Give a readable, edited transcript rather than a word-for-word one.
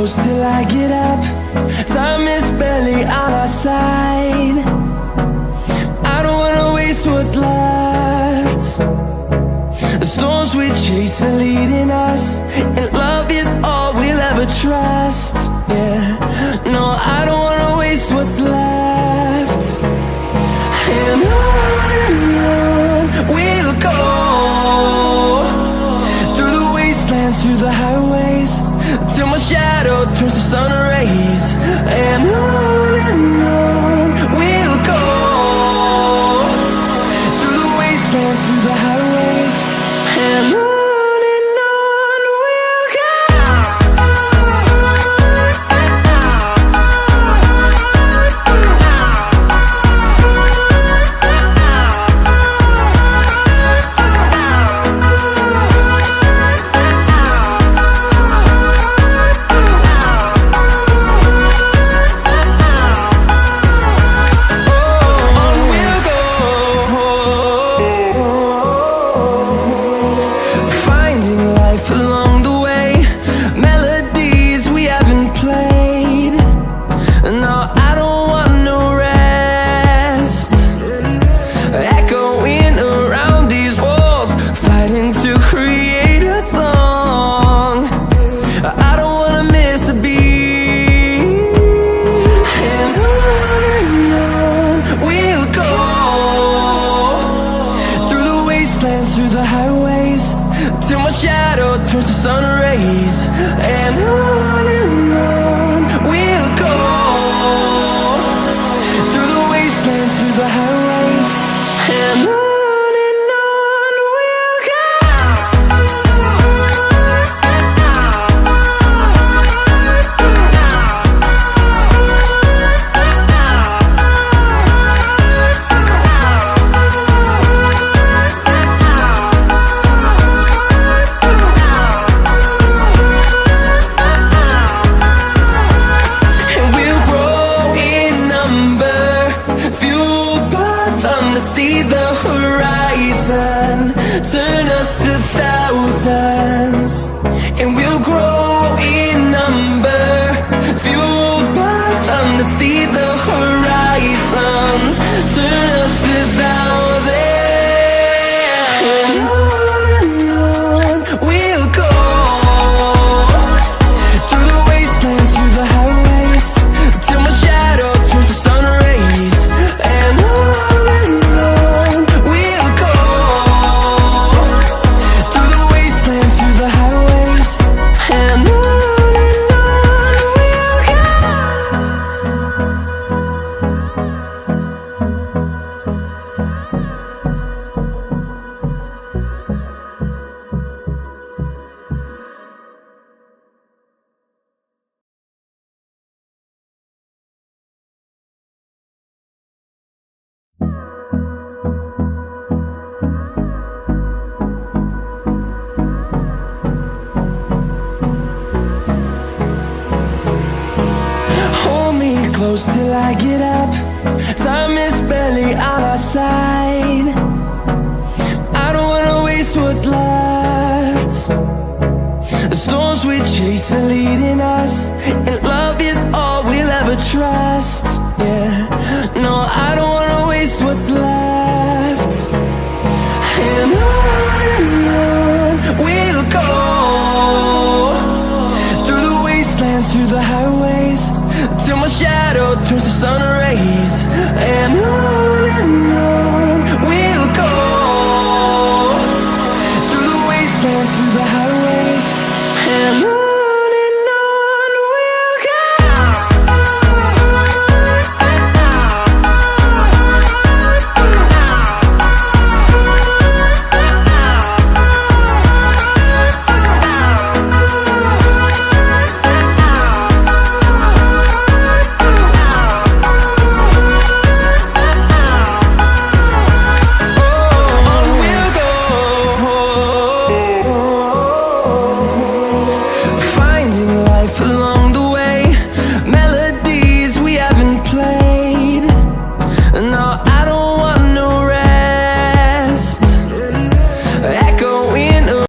close till I get up. Time is barely on our side. I don't wanna waste what's left. The storms we chase are leading us, and love is all we'll ever trust. Yeah, no, I don't wanna waste what's left. And on we'll go, through the wastelands, through the highways, till my shadow turns to sun rays. And on we'll go, through the wastelands, through the highways, and on we'll go. Through the highways, till my shadow turns to sun rays. And on we'll go, through the wastelands, through the highways, and on we'll go. See the horizon, turn us to thousands, and we'll grow in number, fueled by them. To see the horizon, turn us to thousands, and on we'll go, through the wastelands, through the highways, till my shadow turns to sun rays. And close till I get up. Time is barely on our side. I don't wanna waste what's left. The storms we chase are leading us, and love is all we'll ever trust. Yeah, no, I don't wanna waste what's left. And on we'll go, through the wastelands, through the highways, till my shadow turns to sun rays. And